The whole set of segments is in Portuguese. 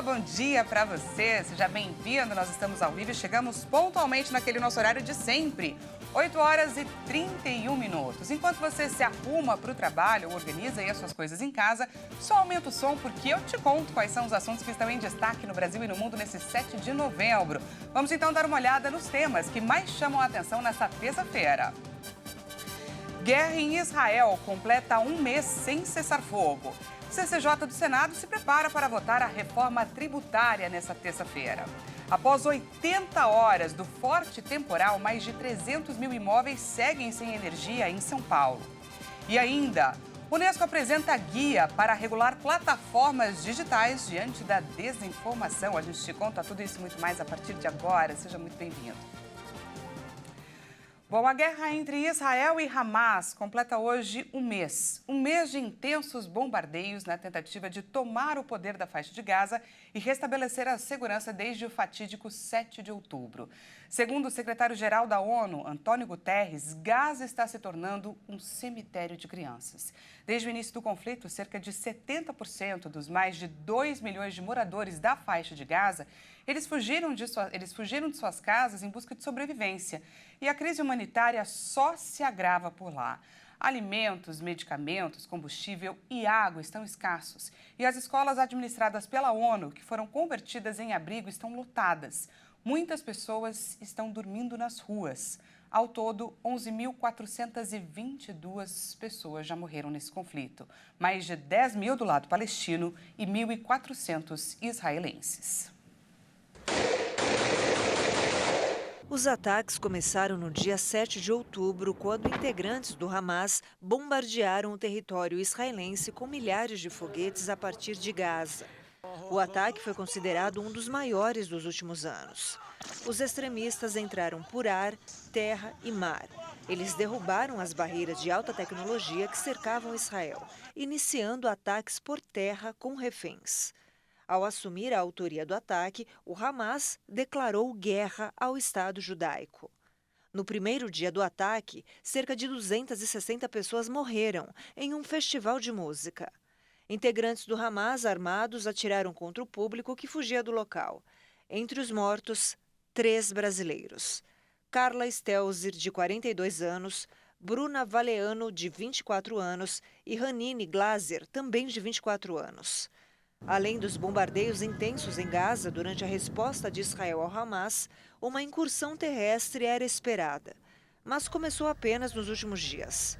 Olá, bom dia para você. Seja bem-vindo. Nós estamos ao vivo e chegamos pontualmente naquele nosso horário de sempre. 8 horas e 31 minutos. Enquanto você se arruma para o trabalho ou organiza aí as suas coisas em casa, só aumenta o som porque eu te conto quais são os assuntos que estão em destaque no Brasil e no mundo nesse 7 de novembro. Vamos então dar uma olhada nos temas que mais chamam a atenção nesta terça-feira. Guerra em Israel completa um mês sem cessar-fogo. O CCJ do Senado se prepara para votar a reforma tributária nesta terça-feira. Após 80 horas do forte temporal, mais de 300 mil imóveis seguem sem energia em São Paulo. E ainda, a Unesco apresenta guia para regular plataformas digitais diante da desinformação. A gente te conta tudo isso e muito mais a partir de agora. Seja muito bem-vindo. Bom, a guerra entre Israel e Hamas completa hoje um mês de intensos bombardeios na tentativa de tomar o poder da faixa de Gaza e restabelecer a segurança desde o fatídico 7 de outubro. Segundo o secretário-geral da ONU, Antônio Guterres, Gaza está se tornando um cemitério de crianças. Desde o início do conflito, cerca de 70% dos mais de 2 milhões de moradores da faixa de Gaza, eles fugiram de suas casas em busca de sobrevivência. E a crise humanitária só se agrava por lá. Alimentos, medicamentos, combustível e água estão escassos. E as escolas administradas pela ONU, que foram convertidas em abrigo, estão lotadas. Muitas pessoas estão dormindo nas ruas. Ao todo, 11.422 pessoas já morreram nesse conflito. Mais de 10 mil do lado palestino e 1.400 israelenses. Os ataques começaram no dia 7 de outubro, quando integrantes do Hamas bombardearam o território israelense com milhares de foguetes a partir de Gaza. O ataque foi considerado um dos maiores dos últimos anos. Os extremistas entraram por ar, terra e mar. Eles derrubaram as barreiras de alta tecnologia que cercavam Israel, iniciando ataques por terra com reféns. Ao assumir a autoria do ataque, o Hamas declarou guerra ao Estado judaico. No primeiro dia do ataque, cerca de 260 pessoas morreram em um festival de música. Integrantes do Hamas armados atiraram contra o público que fugia do local. Entre os mortos, 3 brasileiros. Carla Stelzer, de 42 anos, Bruna Valeano, de 24 anos e Hanine Glaser, também de 24 anos. Além dos bombardeios intensos em Gaza durante a resposta de Israel ao Hamas, uma incursão terrestre era esperada, mas começou apenas nos últimos dias.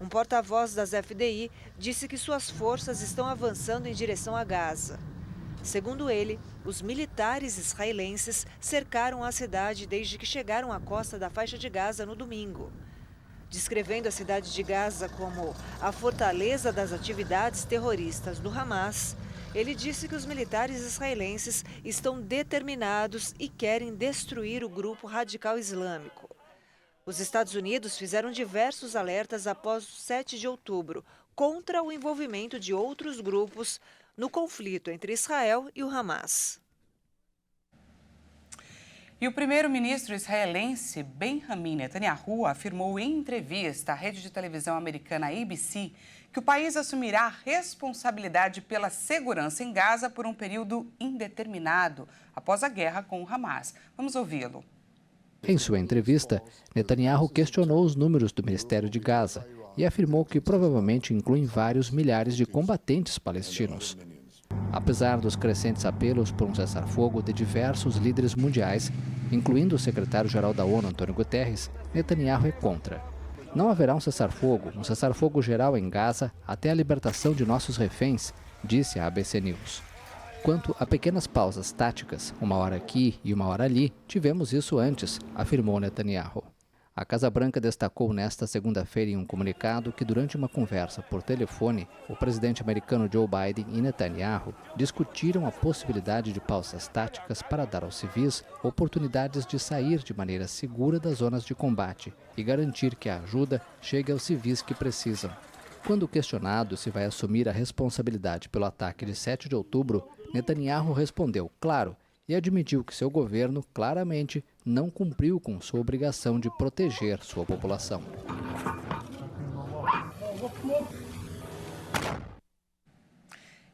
Um porta-voz das FDI disse que suas forças estão avançando em direção a Gaza. Segundo ele, os militares israelenses cercaram a cidade desde que chegaram à costa da faixa de Gaza no domingo. Descrevendo a cidade de Gaza como a fortaleza das atividades terroristas do Hamas, ele disse que os militares israelenses estão determinados e querem destruir o grupo radical islâmico. Os Estados Unidos fizeram diversos alertas após o 7 de outubro contra o envolvimento de outros grupos no conflito entre Israel e o Hamas. E o primeiro-ministro israelense Benjamin Netanyahu afirmou em entrevista à rede de televisão americana ABC que o país assumirá a responsabilidade pela segurança em Gaza por um período indeterminado após a guerra com o Hamas. Vamos ouvi-lo. Em sua entrevista, Netanyahu questionou os números do Ministério de Gaza e afirmou que provavelmente incluem vários milhares de combatentes palestinos. Apesar dos crescentes apelos por um cessar-fogo de diversos líderes mundiais, incluindo o secretário-geral da ONU, Antônio Guterres, Netanyahu é contra. Não haverá um cessar-fogo geral em Gaza até a libertação de nossos reféns, disse a ABC News. Quanto a pequenas pausas táticas, 1 hora aqui e 1 hora ali, tivemos isso antes, afirmou Netanyahu. A Casa Branca destacou nesta segunda-feira em um comunicado que, durante uma conversa por telefone, o presidente americano Joe Biden e Netanyahu discutiram a possibilidade de pausas táticas para dar aos civis oportunidades de sair de maneira segura das zonas de combate e garantir que a ajuda chegue aos civis que precisam. Quando questionado se vai assumir a responsabilidade pelo ataque de 7 de outubro, Netanyahu respondeu, claro, e admitiu que seu governo claramente não cumpriu com sua obrigação de proteger sua população.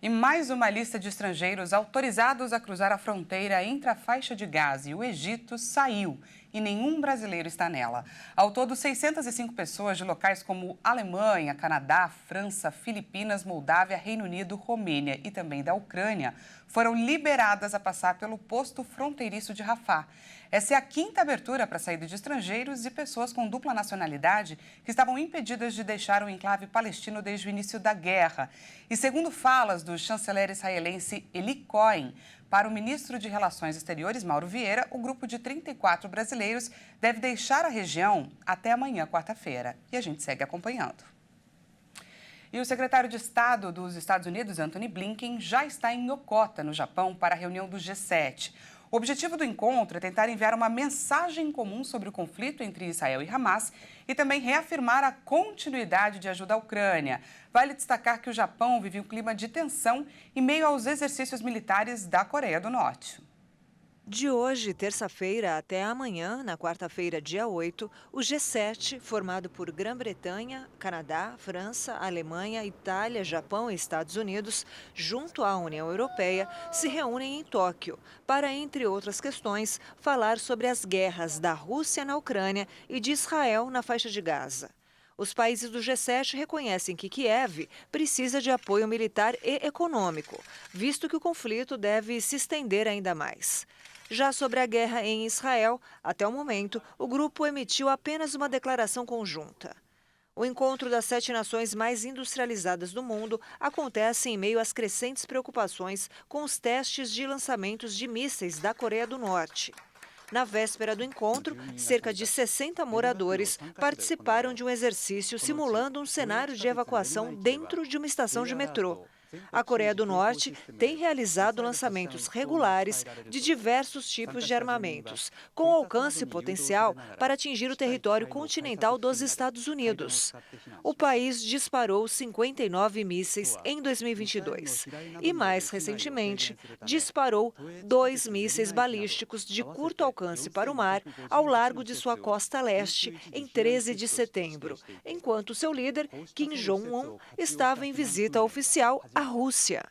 E mais uma lista de estrangeiros autorizados a cruzar a fronteira entre a faixa de Gaza e o Egito saiu e nenhum brasileiro está nela. Ao todo, 605 pessoas de locais como Alemanha, Canadá, França, Filipinas, Moldávia, Reino Unido, Romênia e também da Ucrânia foram liberadas a passar pelo posto fronteiriço de Rafah. Essa é a quinta abertura para a saída de estrangeiros e pessoas com dupla nacionalidade que estavam impedidas de deixar o enclave palestino desde o início da guerra. E segundo falas do chanceler israelense Eli Cohen, para o ministro de Relações Exteriores, Mauro Vieira, o grupo de 34 brasileiros deve deixar a região até amanhã, quarta-feira. E a gente segue acompanhando. E o secretário de Estado dos Estados Unidos, Antony Blinken, já está em Yokota, no Japão, para a reunião do G7. O objetivo do encontro é tentar enviar uma mensagem comum sobre o conflito entre Israel e Hamas e também reafirmar a continuidade de ajuda à Ucrânia. Vale destacar que o Japão vive um clima de tensão em meio aos exercícios militares da Coreia do Norte. De hoje, terça-feira, até amanhã, na quarta-feira, dia 8, o G7, formado por Grã-Bretanha, Canadá, França, Alemanha, Itália, Japão e Estados Unidos, junto à União Europeia, se reúnem em Tóquio para, entre outras questões, falar sobre as guerras da Rússia na Ucrânia e de Israel na faixa de Gaza. Os países do G7 reconhecem que Kiev precisa de apoio militar e econômico, visto que o conflito deve se estender ainda mais. Já sobre a guerra em Israel, até o momento, o grupo emitiu apenas uma declaração conjunta. O encontro das 7 nações mais industrializadas do mundo acontece em meio às crescentes preocupações com os testes de lançamentos de mísseis da Coreia do Norte. Na véspera do encontro, cerca de 60 moradores participaram de um exercício simulando um cenário de evacuação dentro de uma estação de metrô. A Coreia do Norte tem realizado lançamentos regulares de diversos tipos de armamentos, com alcance potencial para atingir o território continental dos Estados Unidos. O país disparou 59 mísseis em 2022 e, mais recentemente, disparou 2 mísseis balísticos de curto alcance para o mar ao largo de sua costa leste em 13 de setembro, enquanto seu líder, Kim Jong-un, estava em visita oficial à Rússia.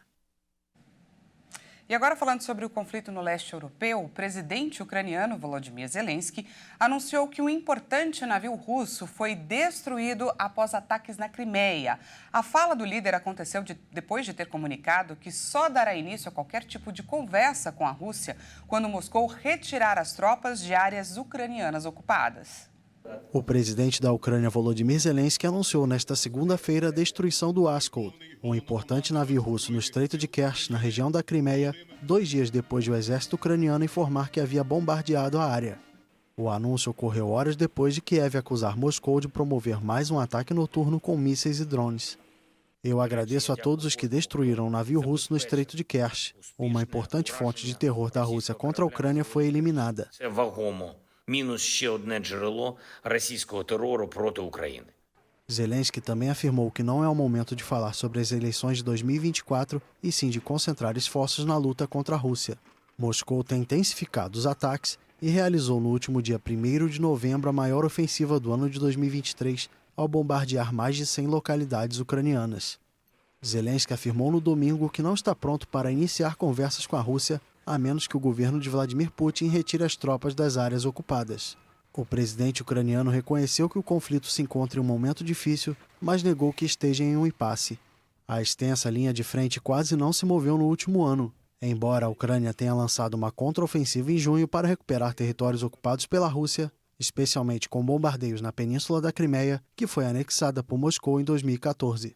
E agora, falando sobre o conflito no leste europeu, o presidente ucraniano Volodymyr Zelensky anunciou que um importante navio russo foi destruído após ataques na Crimeia. A fala do líder aconteceu depois de ter comunicado que só dará início a qualquer tipo de conversa com a Rússia quando Moscou retirar as tropas de áreas ucranianas ocupadas. O presidente da Ucrânia, Volodymyr Zelensky, anunciou nesta segunda-feira a destruição do Askol, um importante navio russo no Estreito de Kerch, na região da Crimeia, 2 dias depois de o exército ucraniano informar que havia bombardeado a área. O anúncio ocorreu horas depois de Kiev acusar Moscou de promover mais um ataque noturno com mísseis e drones. Eu agradeço a todos os que destruíram o navio russo no Estreito de Kerch. Uma importante fonte de terror da Rússia contra a Ucrânia foi eliminada. Мінус ще одне джерело російського терору проти України. Zelensky também afirmou que não é o momento de falar sobre as eleições de 2024 e sim de concentrar esforços na luta contra a Rússia. Moscou tem intensificado os ataques e realizou no último dia 1º de novembro a maior ofensiva do ano de 2023 ao bombardear mais de 100 localidades ucranianas. Zelensky afirmou no domingo que não está pronto para iniciar conversas com a Rússia a menos que o governo de Vladimir Putin retire as tropas das áreas ocupadas. O presidente ucraniano reconheceu que o conflito se encontra em um momento difícil, mas negou que esteja em um impasse. A extensa linha de frente quase não se moveu no último ano, embora a Ucrânia tenha lançado uma contraofensiva em junho para recuperar territórios ocupados pela Rússia, especialmente com bombardeios na Península da Crimeia, que foi anexada por Moscou em 2014.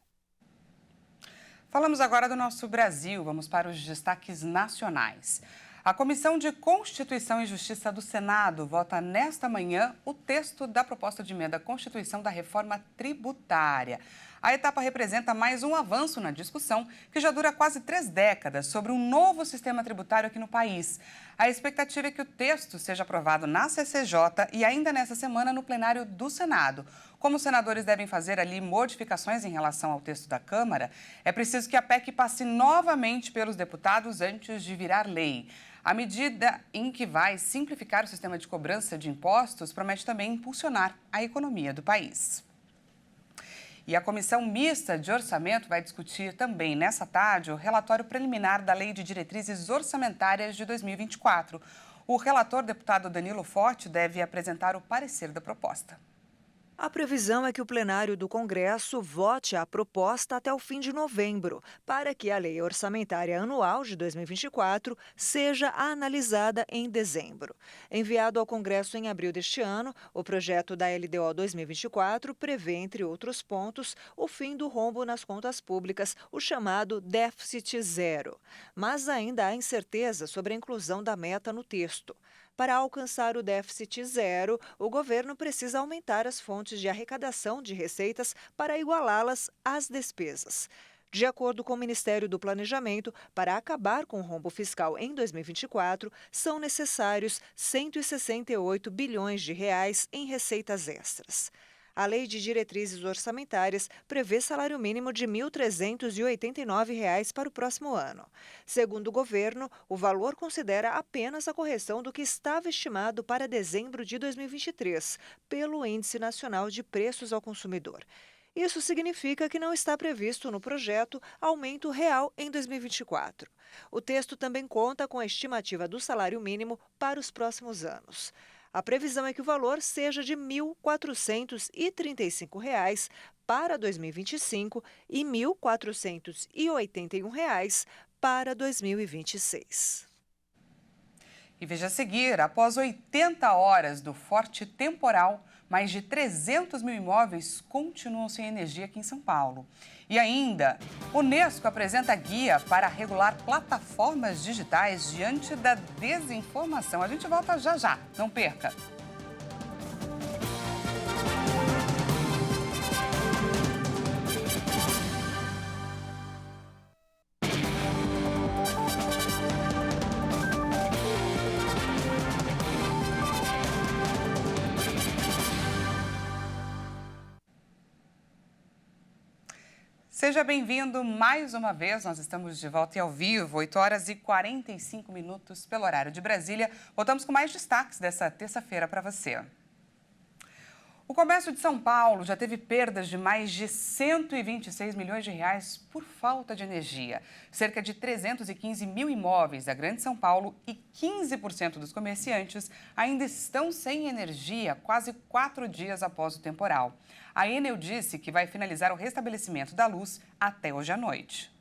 Falamos agora do nosso Brasil. Vamos para os destaques nacionais. A Comissão de Constituição e Justiça do Senado vota nesta manhã o texto da proposta de emenda à Constituição da reforma tributária. A etapa representa mais um avanço na discussão, que já dura quase 3 décadas, sobre um novo sistema tributário aqui no país. A expectativa é que o texto seja aprovado na CCJ e ainda nessa semana no plenário do Senado. Como os senadores devem fazer ali modificações em relação ao texto da Câmara, é preciso que a PEC passe novamente pelos deputados antes de virar lei. A medida em que vai simplificar o sistema de cobrança de impostos promete também impulsionar a economia do país. E a Comissão Mista de Orçamento vai discutir também nessa tarde o relatório preliminar da Lei de Diretrizes Orçamentárias de 2024. O relator, deputado Danilo Forte, deve apresentar o parecer da proposta. A previsão é que o plenário do Congresso vote a proposta até o fim de novembro, para que a Lei Orçamentária Anual de 2024 seja analisada em dezembro. Enviado ao Congresso em abril deste ano, o projeto da LDO 2024 prevê, entre outros pontos, o fim do rombo nas contas públicas, o chamado déficit zero. Mas ainda há incerteza sobre a inclusão da meta no texto. Para alcançar o déficit zero, o governo precisa aumentar as fontes de arrecadação de receitas para igualá-las às despesas. De acordo com o Ministério do Planejamento, para acabar com o rombo fiscal em 2024, são necessários 168 bilhões de reais em receitas extras. A Lei de Diretrizes Orçamentárias prevê salário mínimo de R$ 1.389 para o próximo ano. Segundo o governo, o valor considera apenas a correção do que estava estimado para dezembro de 2023, pelo Índice Nacional de Preços ao Consumidor. Isso significa que não está previsto no projeto aumento real em 2024. O texto também conta com a estimativa do salário mínimo para os próximos anos. A previsão é que o valor seja de R$ 1.435 para 2025 e R$ 1.481 para 2026. E veja a seguir, após 80 horas do forte temporal, mais de 300 mil imóveis continuam sem energia aqui em São Paulo. E ainda, a Unesco apresenta guia para regular plataformas digitais diante da desinformação. A gente volta já já, não perca! Seja bem-vindo mais uma vez, nós estamos de volta e ao vivo, 8 horas e 45 minutos pelo horário de Brasília. Voltamos com mais destaques dessa terça-feira para você. O comércio de São Paulo já teve perdas de mais de 126 milhões de reais por falta de energia. Cerca de 315 mil imóveis da Grande São Paulo e 15% dos comerciantes ainda estão sem energia quase 4 dias após o temporal. A Enel disse que vai finalizar o restabelecimento da luz até hoje à noite.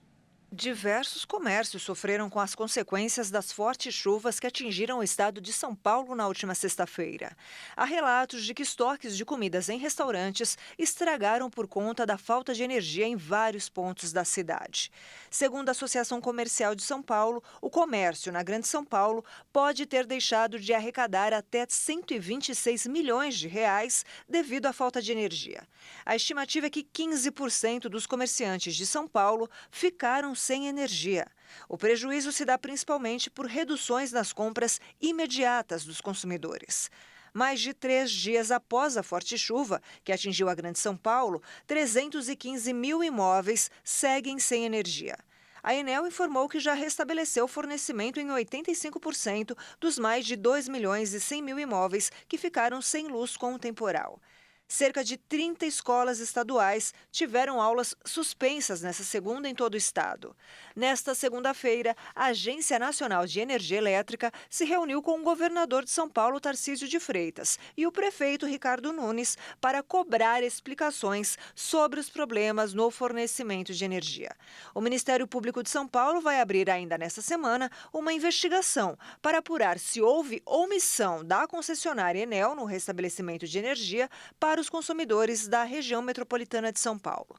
Diversos comércios sofreram com as consequências das fortes chuvas que atingiram o estado de São Paulo na última sexta-feira. Há relatos de que estoques de comidas em restaurantes estragaram por conta da falta de energia em vários pontos da cidade. Segundo a Associação Comercial de São Paulo, o comércio na Grande São Paulo pode ter deixado de arrecadar até 126 milhões de reais devido à falta de energia. A estimativa é que 15% dos comerciantes de São Paulo ficaram sem energia. O prejuízo se dá principalmente por reduções nas compras imediatas dos consumidores. Mais de 3 dias após a forte chuva, que atingiu a Grande São Paulo, 315 mil imóveis seguem sem energia. A Enel informou que já restabeleceu o fornecimento em 85% dos mais de 2 milhões e 100 mil imóveis que ficaram sem luz com o temporal. Cerca de 30 escolas estaduais tiveram aulas suspensas nesta segunda em todo o estado. Nesta segunda-feira, a Agência Nacional de Energia Elétrica se reuniu com o governador de São Paulo, Tarcísio de Freitas, e o prefeito Ricardo Nunes para cobrar explicações sobre os problemas no fornecimento de energia. O Ministério Público de São Paulo vai abrir ainda nesta semana uma investigação para apurar se houve omissão da concessionária Enel no restabelecimento de energia para os consumidores da região metropolitana de São Paulo.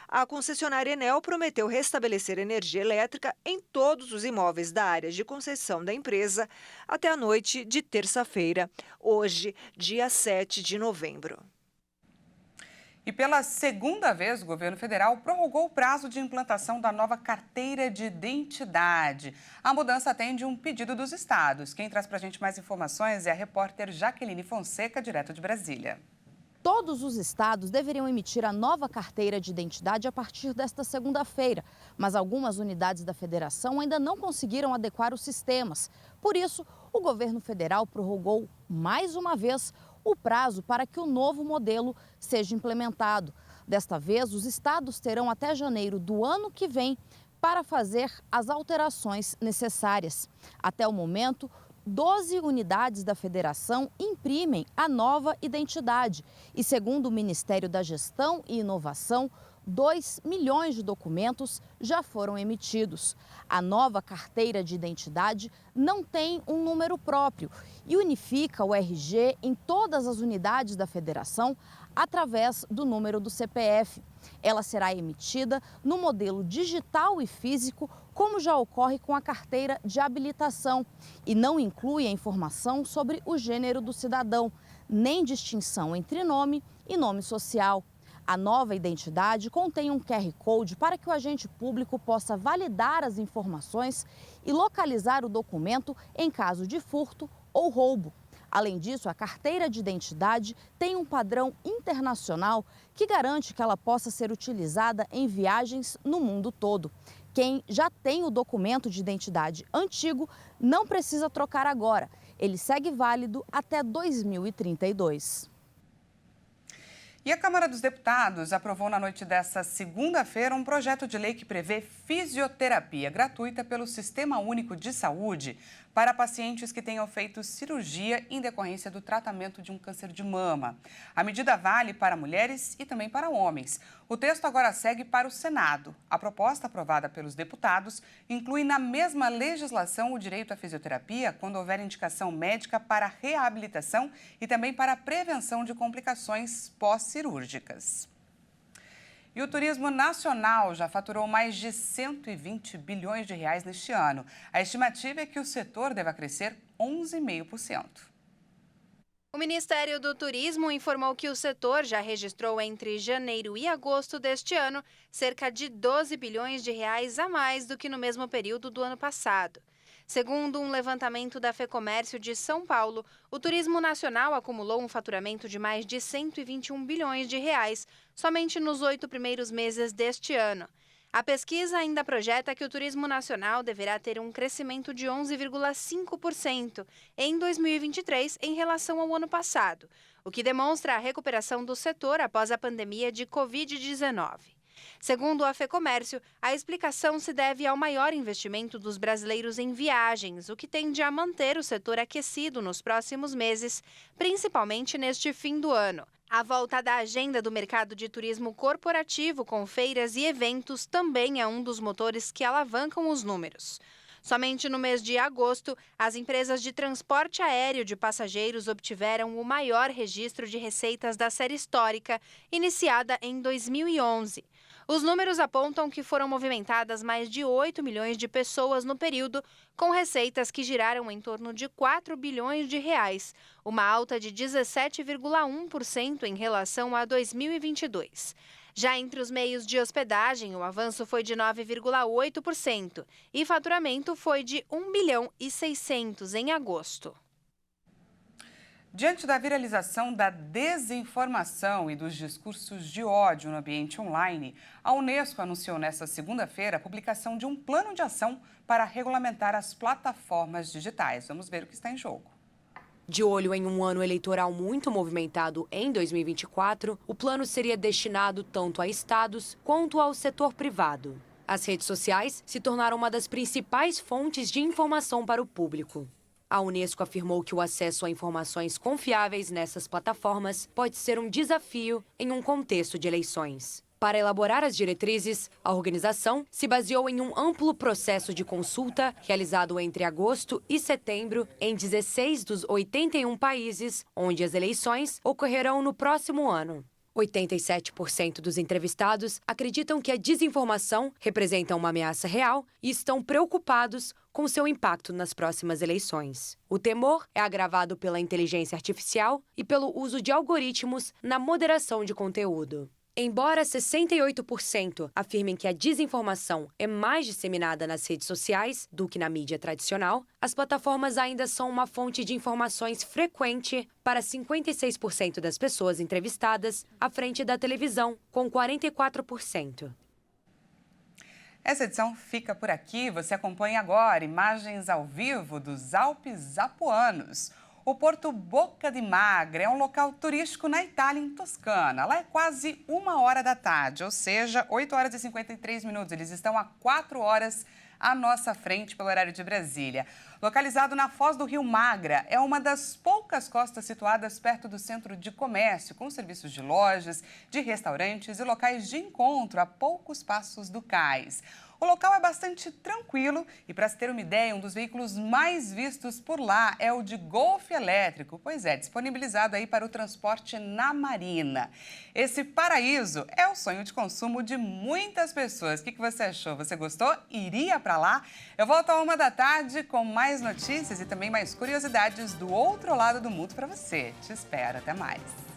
A concessionária Enel prometeu restabelecer energia elétrica em todos os imóveis da área de concessão da empresa até a noite de terça-feira, hoje, dia 7 de novembro. E pela segunda vez, o governo federal prorrogou o prazo de implantação da nova carteira de identidade. A mudança atende um pedido dos estados. Quem traz para a gente mais informações é a repórter Jaqueline Fonseca, direto de Brasília. Todos os estados deveriam emitir a nova carteira de identidade a partir desta segunda-feira, mas algumas unidades da federação ainda não conseguiram adequar os sistemas. Por isso, o governo federal prorrogou mais uma vez o prazo para que o novo modelo seja implementado. Desta vez, os estados terão até janeiro do ano que vem para fazer as alterações necessárias. Até o momento, 12 unidades da federação imprimem a nova identidade e, segundo o Ministério da Gestão e Inovação, 2 milhões de documentos já foram emitidos. A nova carteira de identidade não tem um número próprio e unifica o RG em todas as unidades da federação através do número do CPF. Ela será emitida no modelo digital e físico, como já ocorre com a carteira de habilitação, e não inclui a informação sobre o gênero do cidadão, nem distinção entre nome e nome social. A nova identidade contém um QR Code para que o agente público possa validar as informações e localizar o documento em caso de furto ou roubo. Além disso, a carteira de identidade tem um padrão internacional que garante que ela possa ser utilizada em viagens no mundo todo. Quem já tem o documento de identidade antigo não precisa trocar agora. Ele segue válido até 2032. E a Câmara dos Deputados aprovou na noite desta segunda-feira um projeto de lei que prevê fisioterapia gratuita pelo Sistema Único de Saúde para pacientes que tenham feito cirurgia em decorrência do tratamento de um câncer de mama. A medida vale para mulheres e também para homens. O texto agora segue para o Senado. A proposta aprovada pelos deputados inclui na mesma legislação o direito à fisioterapia quando houver indicação médica para reabilitação e também para prevenção de complicações pós-cirúrgicas. E o turismo nacional já faturou mais de 120 bilhões de reais neste ano. A estimativa é que o setor deva crescer 11,5%. O Ministério do Turismo informou que o setor já registrou entre janeiro e agosto deste ano cerca de 12 bilhões de reais a mais do que no mesmo período do ano passado. Segundo um levantamento da FEComércio de São Paulo, o turismo nacional acumulou um faturamento de mais de 121 bilhões de reais somente nos 8 primeiros meses deste ano. A pesquisa ainda projeta que o turismo nacional deverá ter um crescimento de 11,5% em 2023 em relação ao ano passado, o que demonstra a recuperação do setor após a pandemia de Covid-19. Segundo a FEComércio, a explicação se deve ao maior investimento dos brasileiros em viagens, o que tende a manter o setor aquecido nos próximos meses, principalmente neste fim do ano. A volta da agenda do mercado de turismo corporativo com feiras e eventos também é um dos motores que alavancam os números. Somente no mês de agosto, as empresas de transporte aéreo de passageiros obtiveram o maior registro de receitas da série histórica, iniciada em 2011. Os números apontam que foram movimentadas mais de 8 milhões de pessoas no período, com receitas que giraram em torno de 4 bilhões de reais, uma alta de 17,1% em relação a 2022. Já entre os meios de hospedagem, o avanço foi de 9,8% e faturamento foi de 1 bilhão e 600 em agosto. Diante da viralização da desinformação e dos discursos de ódio no ambiente online, a Unesco anunciou nesta segunda-feira a publicação de um plano de ação para regulamentar as plataformas digitais. Vamos ver o que está em jogo. De olho em um ano eleitoral muito movimentado em 2024, o plano seria destinado tanto a estados quanto ao setor privado. As redes sociais se tornaram uma das principais fontes de informação para o público. A Unesco afirmou que o acesso a informações confiáveis nessas plataformas pode ser um desafio em um contexto de eleições. Para elaborar as diretrizes, a organização se baseou em um amplo processo de consulta realizado entre agosto e setembro em 16 dos 81 países, onde as eleições ocorrerão no próximo ano. 87% dos entrevistados acreditam que a desinformação representa uma ameaça real e estão preocupados com seu impacto nas próximas eleições. O temor é agravado pela inteligência artificial e pelo uso de algoritmos na moderação de conteúdo. Embora 68% afirmem que a desinformação é mais disseminada nas redes sociais do que na mídia tradicional, as plataformas ainda são uma fonte de informações frequente para 56% das pessoas entrevistadas, à frente da televisão, com 44%. Essa edição fica por aqui. Você acompanha agora imagens ao vivo dos Alpes apuanos. O Porto Boca di Magra é um local turístico na Itália, em Toscana. Lá é quase 1h da tarde, ou seja, 8h53. Eles estão a 4 horas à nossa frente pelo horário de Brasília. Localizado na foz do Rio Magra, é uma das poucas costas situadas perto do centro de comércio, com serviços de lojas, de restaurantes e locais de encontro a poucos passos do cais. O local é bastante tranquilo e, para se ter uma ideia, um dos veículos mais vistos por lá é o de Golf elétrico, pois é, disponibilizado aí para o transporte na marina. Esse paraíso é o sonho de consumo de muitas pessoas. O que você achou? Você gostou? Iria para lá? Eu volto à 1 da tarde com mais notícias e também mais curiosidades do outro lado do mundo para você. Te espero. Até mais.